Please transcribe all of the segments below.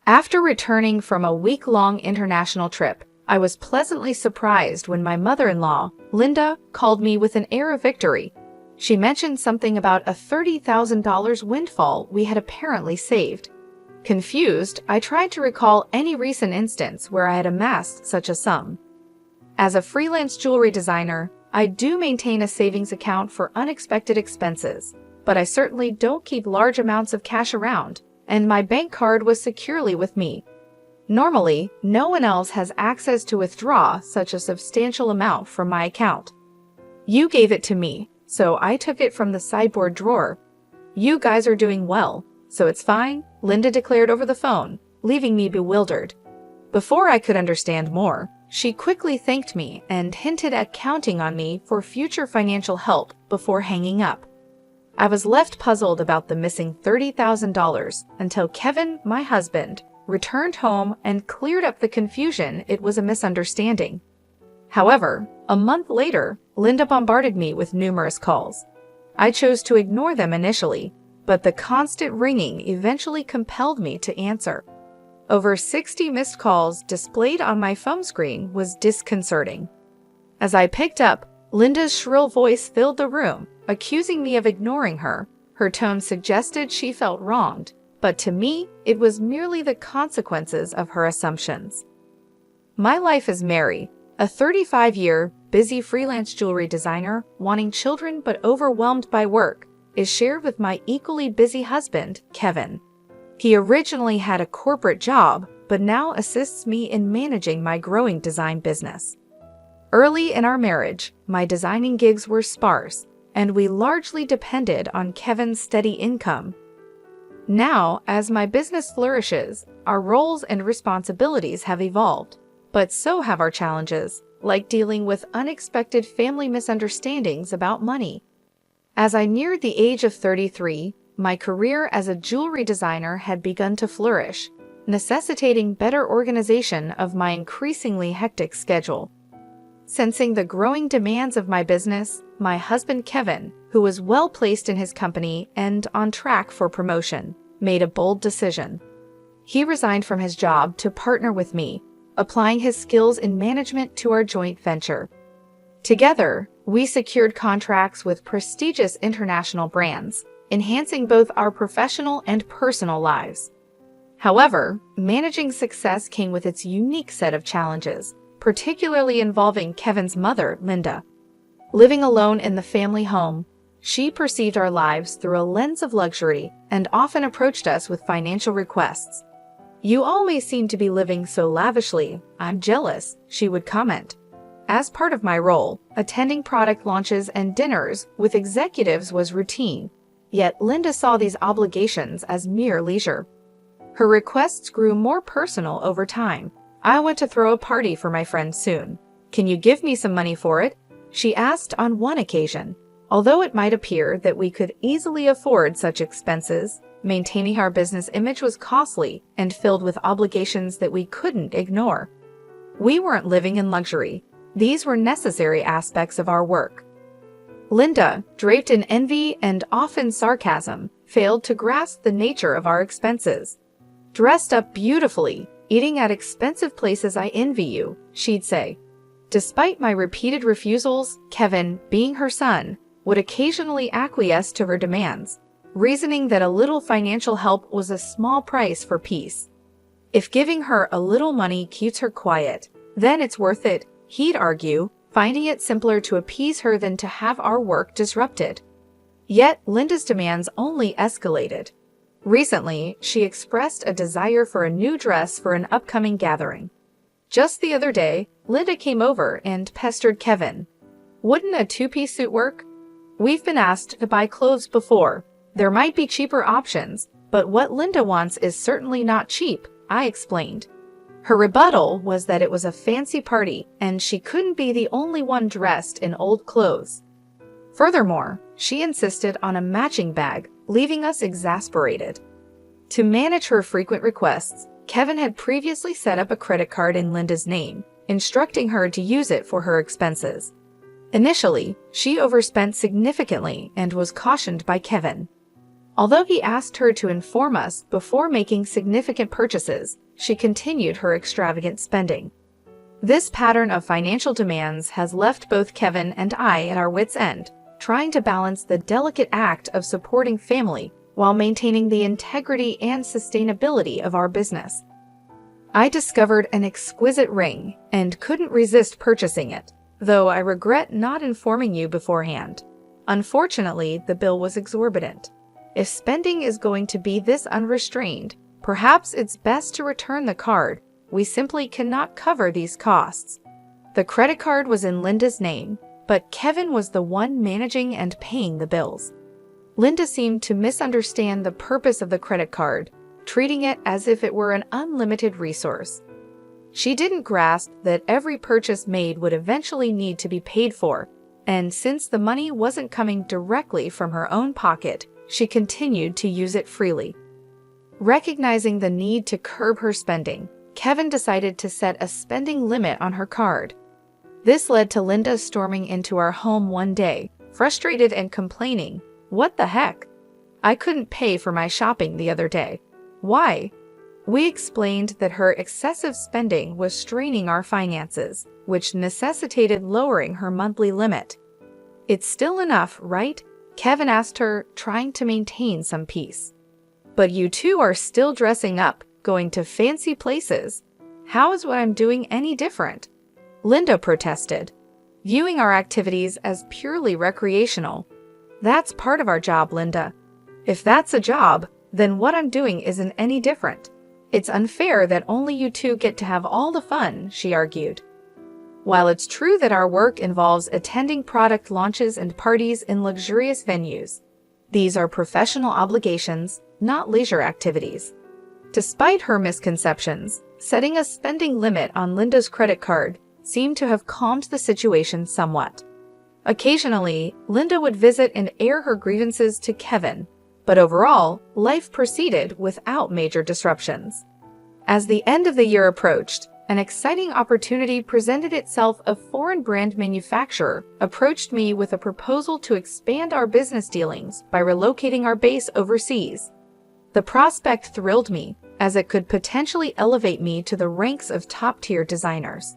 After returning from a week-long international trip, I was pleasantly surprised when my mother-in-law, Linda, called me with an air of victory. She mentioned something about a $30,000 windfall we had apparently saved. Confused, I tried to recall any recent instance where I had amassed such a sum. As a freelance jewelry designer, I do maintain a savings account for unexpected expenses, but I certainly don't keep large amounts of cash around, and my bank card was securely with me. Normally, no one else has access to withdraw such a substantial amount from my account. You gave it to me, so I took it from the sideboard drawer. You guys are doing well, so it's fine, Linda declared over the phone, leaving me bewildered. Before I could understand more, she quickly thanked me and hinted at counting on me for future financial help before hanging up. I was left puzzled about the missing $30,000 until Kevin, my husband, returned home and cleared up the confusion it was a misunderstanding. However, a month later, Linda bombarded me with numerous calls. I chose to ignore them initially, but the constant ringing eventually compelled me to answer. Over 60 missed calls displayed on my phone screen was disconcerting. As I picked up, Linda's shrill voice filled the room, accusing me of ignoring her. Her tone suggested she felt wronged, but to me, it was merely the consequences of her assumptions. My life as Mary, a 35-year, busy freelance jewelry designer wanting children but overwhelmed by work, is shared with my equally busy husband, Kevin. He originally had a corporate job, but now assists me in managing my growing design business. Early in our marriage, my designing gigs were sparse, and we largely depended on Kevin's steady income. Now, as my business flourishes, our roles and responsibilities have evolved, but so have our challenges, like dealing with unexpected family misunderstandings about money. As I neared the age of 33, my career as a jewelry designer had begun to flourish, necessitating better organization of my increasingly hectic schedule. Sensing the growing demands of my business, my husband Kevin, who was well placed in his company and on track for promotion, made a bold decision. He resigned from his job to partner with me, applying his skills in management to our joint venture. Together, we secured contracts with prestigious international brands, enhancing both our professional and personal lives. However, managing success came with its unique set of challenges, particularly involving Kevin's mother, Linda. Living alone in the family home, she perceived our lives through a lens of luxury and often approached us with financial requests. "You always seem to be living so lavishly, I'm jealous," she would comment. As part of my role, attending product launches and dinners with executives was routine, yet Linda saw these obligations as mere leisure. Her requests grew more personal over time. "I want to throw a party for my friends soon. Can you give me some money for it?" she asked on one occasion. Although it might appear that we could easily afford such expenses, maintaining our business image was costly and filled with obligations that we couldn't ignore. We weren't living in luxury. These were necessary aspects of our work. Linda, draped in envy and often sarcasm, failed to grasp the nature of our expenses. "Dressed up beautifully, eating at expensive places, I envy you," she'd say. Despite my repeated refusals, Kevin, being her son, would occasionally acquiesce to her demands, reasoning that a little financial help was a small price for peace. "If giving her a little money keeps her quiet, then it's worth it," he'd argue, finding it simpler to appease her than to have our work disrupted. Yet Linda's demands only escalated. Recently, she expressed a desire for a new dress for an upcoming gathering. Just the other day, Linda came over and pestered Kevin. "Wouldn't a two-piece suit work? We've been asked to buy clothes before. There might be cheaper options, but what Linda wants is certainly not cheap," I explained. Her rebuttal was that it was a fancy party and she couldn't be the only one dressed in old clothes. Furthermore, she insisted on a matching bag, leaving us exasperated. To manage her frequent requests, Kevin had previously set up a credit card in Linda's name, instructing her to use it for her expenses. Initially, she overspent significantly and was cautioned by Kevin. Although he asked her to inform us before making significant purchases, she continued her extravagant spending. This pattern of financial demands has left both Kevin and I at our wits' end, trying to balance the delicate act of supporting family while maintaining the integrity and sustainability of our business. I discovered an exquisite ring and couldn't resist purchasing it, though I regret not informing you beforehand. Unfortunately, the bill was exorbitant. If spending is going to be this unrestrained, perhaps it's best to return the card. We simply cannot cover these costs. The credit card was in Linda's name, but Kevin was the one managing and paying the bills. Linda seemed to misunderstand the purpose of the credit card, treating it as if it were an unlimited resource. She didn't grasp that every purchase made would eventually need to be paid for, and since the money wasn't coming directly from her own pocket, she continued to use it freely. Recognizing the need to curb her spending, Kevin decided to set a spending limit on her card. This led to Linda storming into our home one day, frustrated and complaining, "What the heck? I couldn't pay for my shopping the other day. Why?" We explained that her excessive spending was straining our finances, which necessitated lowering her monthly limit. "It's still enough, right?" Kevin asked her, trying to maintain some peace. "But you two are still dressing up, going to fancy places. How is what I'm doing any different?" Linda protested, viewing our activities as purely recreational. "That's part of our job, Linda. If that's a job, then what I'm doing isn't any different. It's unfair that only you two get to have all the fun," she argued. While it's true that our work involves attending product launches and parties in luxurious venues, these are professional obligations, not leisure activities. Despite her misconceptions, setting a spending limit on Linda's credit card seemed to have calmed the situation somewhat. Occasionally, Linda would visit and air her grievances to Kevin, but overall, life proceeded without major disruptions. As the end of the year approached, an exciting opportunity presented itself. A foreign brand manufacturer approached me with a proposal to expand our business dealings by relocating our base overseas. The prospect thrilled me, as it could potentially elevate me to the ranks of top-tier designers.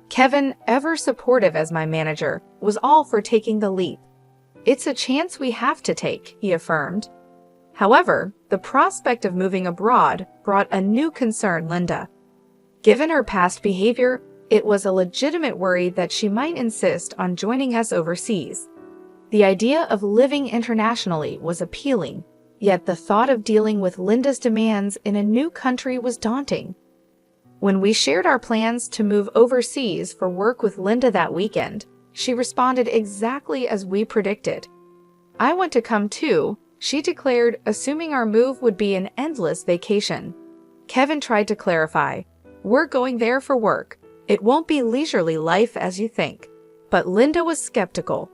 Kevin, ever supportive as my manager, was all for taking the leap. "It's a chance we have to take," he affirmed. However, the prospect of moving abroad brought a new concern Linda. Given her past behavior, it was a legitimate worry that she might insist on joining us overseas. The idea of living internationally was appealing, yet the thought of dealing with Linda's demands in a new country was daunting. When we shared our plans to move overseas for work with Linda that weekend, she responded exactly as we predicted. "I want to come too," she declared, assuming our move would be an endless vacation. Kevin tried to clarify, "We're going there for work. It won't be leisurely life as you think." But Linda was skeptical.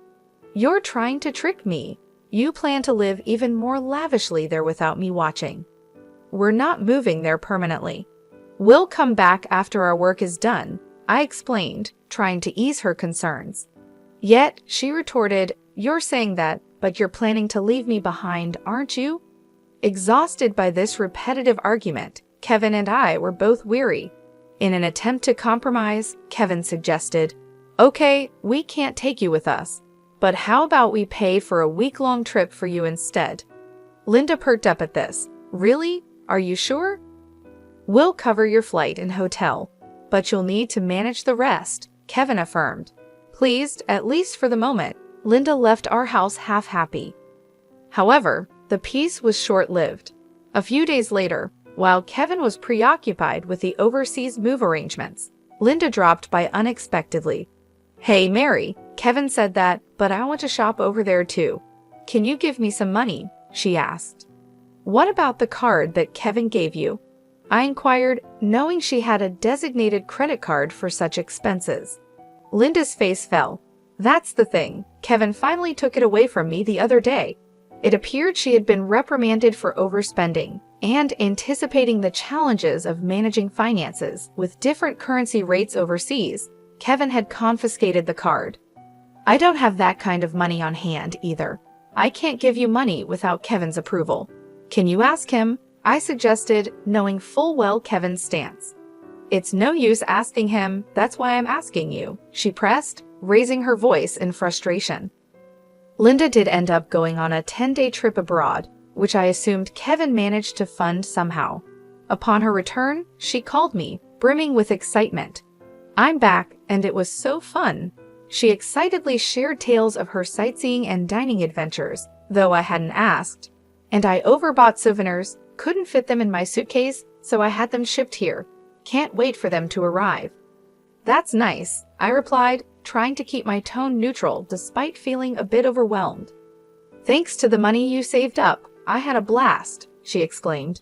"You're trying to trick me. You plan to live even more lavishly there without me watching." "We're not moving there permanently. We'll come back after our work is done," I explained, trying to ease her concerns. Yet, she retorted, "You're saying that, but you're planning to leave me behind, aren't you?" Exhausted by this repetitive argument, Kevin and I were both weary. In an attempt to compromise, Kevin suggested, "Okay, we can't take you with us, but how about we pay for a week-long trip for you instead?" Linda perked up at this. "Really? Are you sure?" "We'll cover your flight and hotel, but you'll need to manage the rest," Kevin affirmed. Pleased, at least for the moment, Linda left our house half-happy. However, the peace was short-lived. A few days later, while Kevin was preoccupied with the overseas move arrangements, Linda dropped by unexpectedly. "Hey, Mary," Kevin said that, "but I want to shop over there too. Can you give me some money?" she asked. "What about the card that Kevin gave you?" I inquired, knowing she had a designated credit card for such expenses. Linda's face fell. "That's the thing. Kevin finally took it away from me the other day." It appeared she had been reprimanded for overspending, and anticipating the challenges of managing finances with different currency rates overseas, Kevin had confiscated the card. "I don't have that kind of money on hand either. I can't give you money without Kevin's approval. Can you ask him? I suggested, knowing full well Kevin's stance. It's no use asking him, that's why I'm asking you, she pressed, raising her voice in frustration. Linda did end up going on a 10-day trip abroad, which I assumed Kevin managed to fund somehow. Upon her return, she called me, brimming with excitement. I'm back, and it was so fun. She excitedly shared tales of her sightseeing and dining adventures, though I hadn't asked. And I overbought souvenirs, couldn't fit them in my suitcase, so I had them shipped here. Can't wait for them to arrive. That's nice, I replied, trying to keep my tone neutral despite feeling a bit overwhelmed. Thanks to the money you saved up, I had a blast, she exclaimed.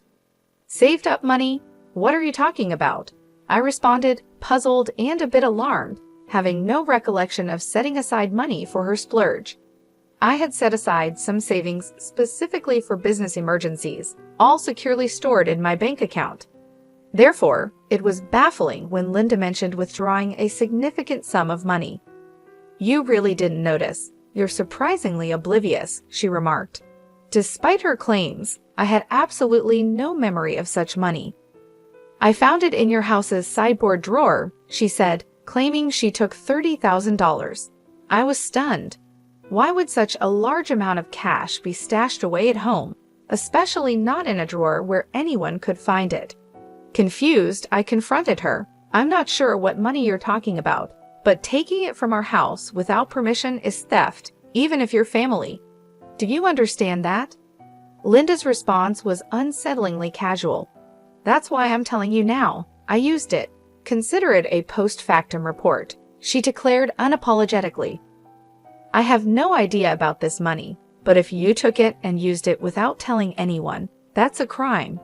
Saved up money? What are you talking about? I responded, puzzled and a bit alarmed, having no recollection of setting aside money for her splurge. I had set aside some savings specifically for business emergencies, all securely stored in my bank account. Therefore, it was baffling when Linda mentioned withdrawing a significant sum of money. You really didn't notice. You're surprisingly oblivious, she remarked. Despite her claims, I had absolutely no memory of such money. I found it in your house's sideboard drawer, she said, claiming she took $30,000. I was stunned. Why would such a large amount of cash be stashed away at home, especially not in a drawer where anyone could find it? Confused, I confronted her. I'm not sure what money you're talking about, but taking it from our house without permission is theft, even if you're family. Do you understand that? Linda's response was unsettlingly casual. That's why I'm telling you now. I used it. Consider it a post-factum report, she declared unapologetically. I have no idea about this money, but if you took it and used it without telling anyone, that's a crime.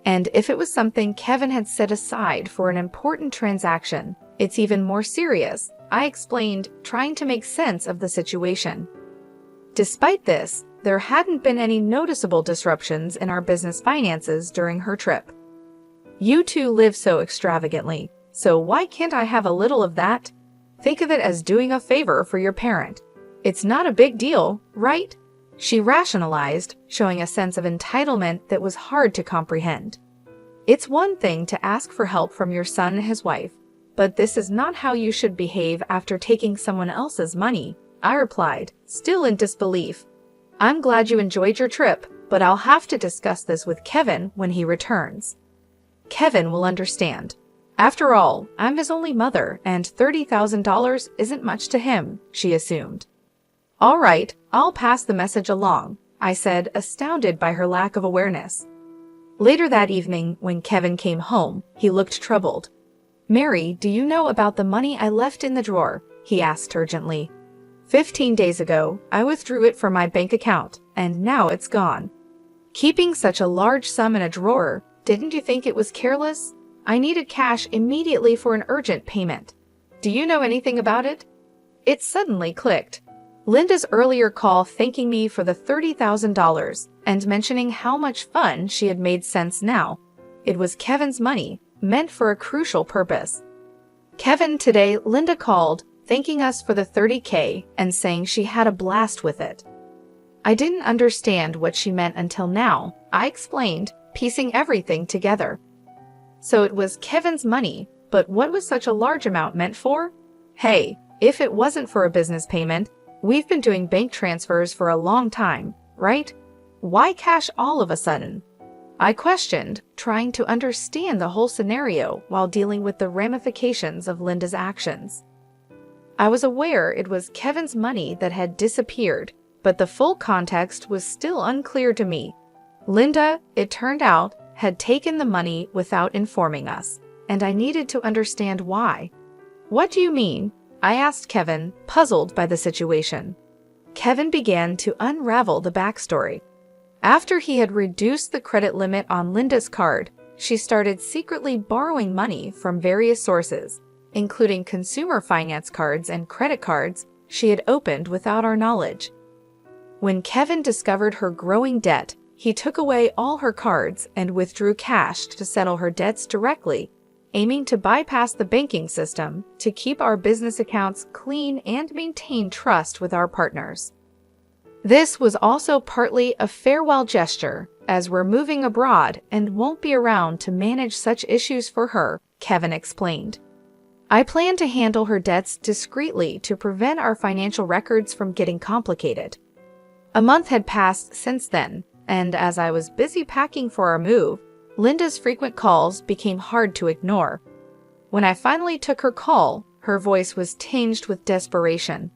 And if it was something Kevin had set aside for an important transaction, it's even more serious, I explained, trying to make sense of the situation. Despite this, there hadn't been any noticeable disruptions in our business finances during her trip. You two live so extravagantly, so why can't I have a little of that? Think of it as doing a favor for your parent. It's not a big deal, right? She rationalized, showing a sense of entitlement that was hard to comprehend. It's one thing to ask for help from your son and his wife, but this is not how you should behave after taking someone else's money, I replied, still in disbelief. I'm glad you enjoyed your trip, but I'll have to discuss this with Kevin when he returns. Kevin will understand. After all, I'm his only mother, and $30,000 isn't much to him, she assumed. All right, I'll pass the message along, I said, astounded by her lack of awareness. Later that evening, when Kevin came home, he looked troubled. Mary, do you know about the money I left in the drawer? He asked urgently. 15 days ago, I withdrew it from my bank account, and now it's gone. Keeping such a large sum in a drawer, didn't you think it was careless? I needed cash immediately for an urgent payment. Do you know anything about it? It suddenly clicked. Linda's earlier call thanking me for the $30,000 and mentioning how much fun she had made sense now. It was Kevin's money, meant for a crucial purpose. Kevin, today, Linda called, thanking us for the $30K and saying she had a blast with it. I didn't understand what she meant until now, I explained, piecing everything together. So it was Kevin's money, but what was such a large amount meant for? Hey, if it wasn't for a business payment, we've been doing bank transfers for a long time, right? Why cash all of a sudden? I questioned, trying to understand the whole scenario while dealing with the ramifications of Linda's actions. I was aware it was Kevin's money that had disappeared, but the full context was still unclear to me. Linda, it turned out, had taken the money without informing us, and I needed to understand why. What do you mean? I asked Kevin, puzzled by the situation. Kevin began to unravel the backstory. After he had reduced the credit limit on Linda's card, she started secretly borrowing money from various sources, including consumer finance cards and credit cards she had opened without our knowledge. When Kevin discovered her growing debt, he took away all her cards and withdrew cash to settle her debts directly, aiming to bypass the banking system to keep our business accounts clean and maintain trust with our partners. This was also partly a farewell gesture, as we're moving abroad and won't be around to manage such issues for her, Kevin explained. I plan to handle her debts discreetly to prevent our financial records from getting complicated. A month had passed since then, and as I was busy packing for our move, Linda's frequent calls became hard to ignore. When I finally took her call, her voice was tinged with desperation.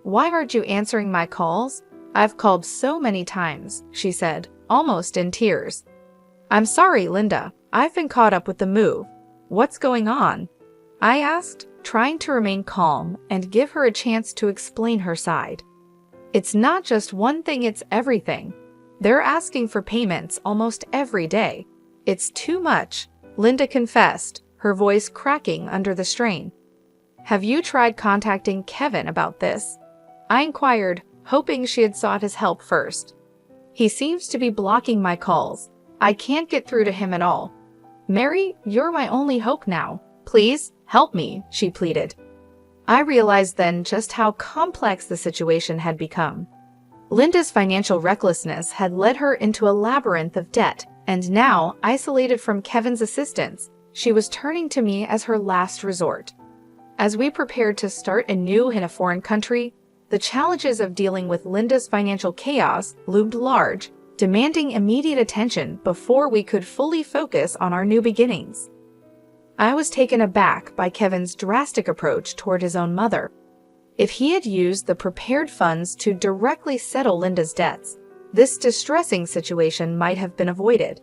"Why aren't you answering my calls? I've called so many times," she said, almost in tears. "I'm sorry, Linda. I've been caught up with the move. What's going on?" I asked, trying to remain calm and give her a chance to explain her side. "It's not just one thing, it's everything. They're asking for payments almost every day. It's too much," Linda confessed, her voice cracking under the strain. "Have you tried contacting Kevin about this?" I inquired, hoping she had sought his help first. "He seems to be blocking my calls. I can't get through to him at all. Mary, you're my only hope now. Please, help me," she pleaded. I realized then just how complex the situation had become. Linda's financial recklessness had led her into a labyrinth of debt, and now, isolated from Kevin's assistance, she was turning to me as her last resort. As we prepared to start anew in a foreign country, the challenges of dealing with Linda's financial chaos loomed large, demanding immediate attention before we could fully focus on our new beginnings. I was taken aback by Kevin's drastic approach toward his own mother. If he had used the prepared funds to directly settle Linda's debts, this distressing situation might have been avoided.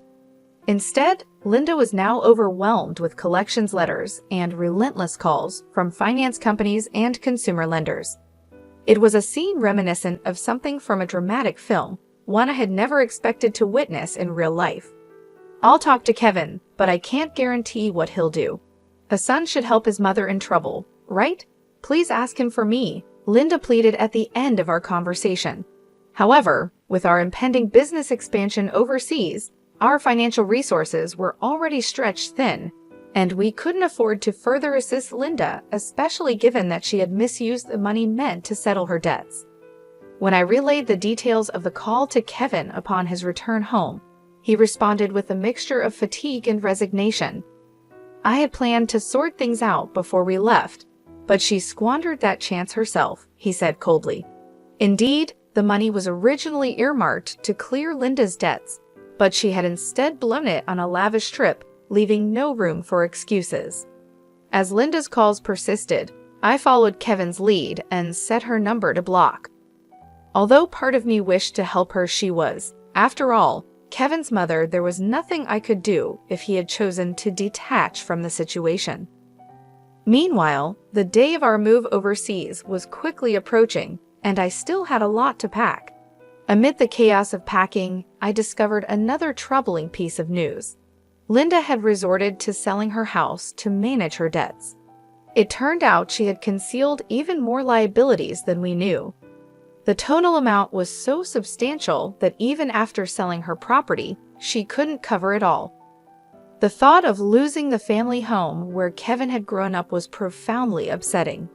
Instead, Linda was now overwhelmed with collections letters and relentless calls from finance companies and consumer lenders. It was a scene reminiscent of something from a dramatic film, one I had never expected to witness in real life. "I'll talk to Kevin, but I can't guarantee what he'll do. A son should help his mother in trouble, right? Please ask him for me," Linda pleaded at the end of our conversation. However, with our impending business expansion overseas, our financial resources were already stretched thin, and we couldn't afford to further assist Linda, especially given that she had misused the money meant to settle her debts. When I relayed the details of the call to Kevin upon his return home, he responded with a mixture of fatigue and resignation. "I had planned to sort things out before we left, but she squandered that chance herself," he said coldly. Indeed, the money was originally earmarked to clear Linda's debts, but she had instead blown it on a lavish trip, leaving no room for excuses. As Linda's calls persisted, I followed Kevin's lead and set her number to block. Although part of me wished to help her, she was, after all, Kevin's mother. There was nothing I could do if he had chosen to detach from the situation. Meanwhile, the day of our move overseas was quickly approaching, and I still had a lot to pack. Amid the chaos of packing, I discovered another troubling piece of news. Linda had resorted to selling her house to manage her debts. It turned out she had concealed even more liabilities than we knew. The total amount was so substantial that even after selling her property, she couldn't cover it all. The thought of losing the family home where Kevin had grown up was profoundly upsetting.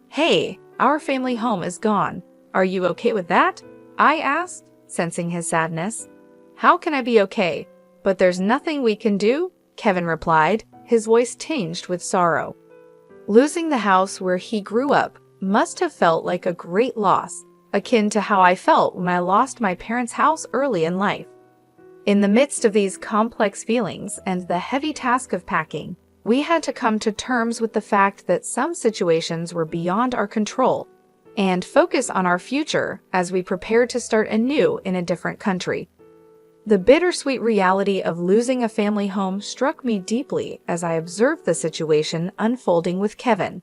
"Hey, our family home is gone. Are you okay with that?" I asked, sensing his sadness. "How can I be okay? But there's nothing we can do," Kevin replied, his voice tinged with sorrow. Losing the house where he grew up must have felt like a great loss, akin to how I felt when I lost my parents' house early in life. In the midst of these complex feelings and the heavy task of packing, we had to come to terms with the fact that some situations were beyond our control and focus on our future as we prepared to start anew in a different country. The bittersweet reality of losing a family home struck me deeply as I observed the situation unfolding with Kevin.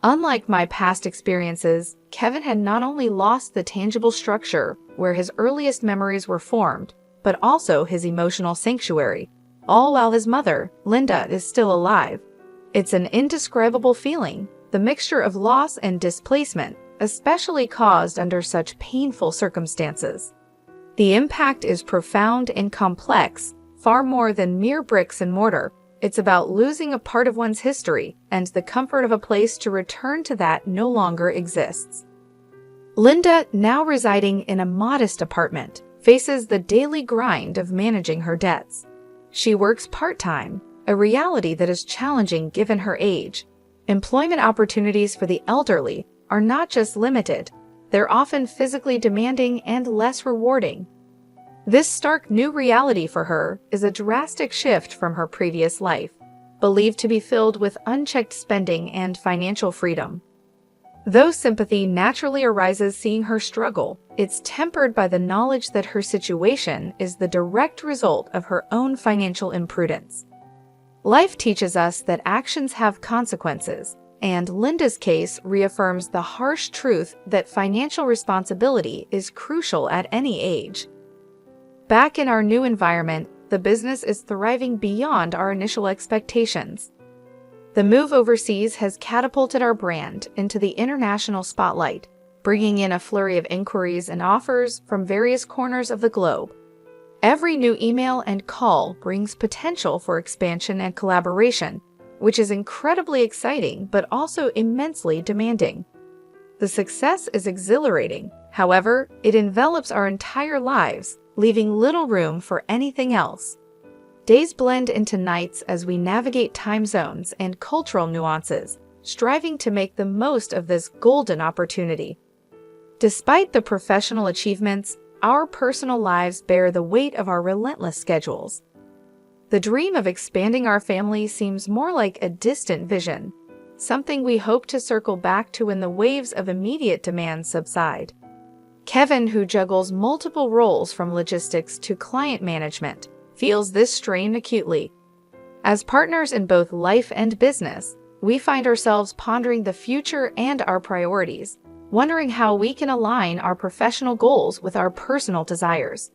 Unlike my past experiences, Kevin had not only lost the tangible structure where his earliest memories were formed, but also his emotional sanctuary, all while his mother, Linda, is still alive. It's an indescribable feeling, the mixture of loss and displacement, especially caused under such painful circumstances. The impact is profound and complex, far more than mere bricks and mortar. It's about losing a part of one's history and the comfort of a place to return to that no longer exists. Linda, now residing in a modest apartment, faces the daily grind of managing her debts. She works part-time, a reality that is challenging given her age. Employment opportunities for the elderly are not just limited, they're often physically demanding and less rewarding. This stark new reality for her is a drastic shift from her previous life, believed to be filled with unchecked spending and financial freedom. Though sympathy naturally arises seeing her struggle, it's tempered by the knowledge that her situation is the direct result of her own financial imprudence. Life teaches us that actions have consequences, and Linda's case reaffirms the harsh truth that financial responsibility is crucial at any age. Back in our new environment, the business is thriving beyond our initial expectations. The move overseas has catapulted our brand into the international spotlight, bringing in a flurry of inquiries and offers from various corners of the globe. Every new email and call brings potential for expansion and collaboration, which is incredibly exciting but also immensely demanding. The success is exhilarating, however, it envelops our entire lives, leaving little room for anything else. Days blend into nights as we navigate time zones and cultural nuances, striving to make the most of this golden opportunity. Despite the professional achievements, our personal lives bear the weight of our relentless schedules. The dream of expanding our family seems more like a distant vision, something we hope to circle back to when the waves of immediate demands subside. Kevin, who juggles multiple roles from logistics to client management, feels this strain acutely. As partners in both life and business, we find ourselves pondering the future and our priorities, wondering how we can align our professional goals with our personal desires.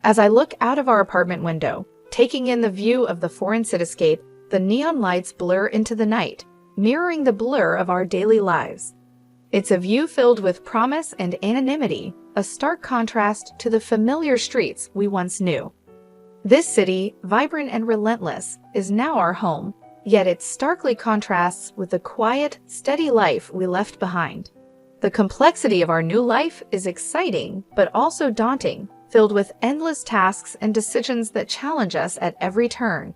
As I look out of our apartment window, taking in the view of the foreign cityscape, the neon lights blur into the night, mirroring the blur of our daily lives. It's a view filled with promise and anonymity, a stark contrast to the familiar streets we once knew. This city, vibrant and relentless, is now our home, yet it starkly contrasts with the quiet, steady life we left behind. The complexity of our new life is exciting, but also daunting, filled with endless tasks and decisions that challenge us at every turn.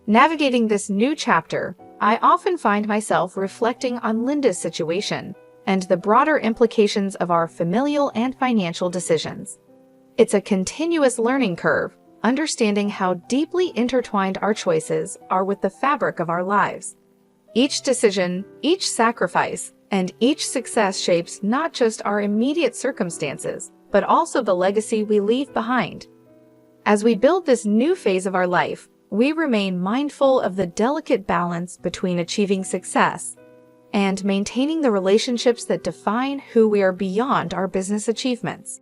Navigating this new chapter, I often find myself reflecting on Linda's situation and the broader implications of our familial and financial decisions. It's a continuous learning curve, understanding how deeply intertwined our choices are with the fabric of our lives. Each decision, each sacrifice, and each success shapes not just our immediate circumstances, but also the legacy we leave behind. As we build this new phase of our life, we remain mindful of the delicate balance between achieving success and maintaining the relationships that define who we are beyond our business achievements.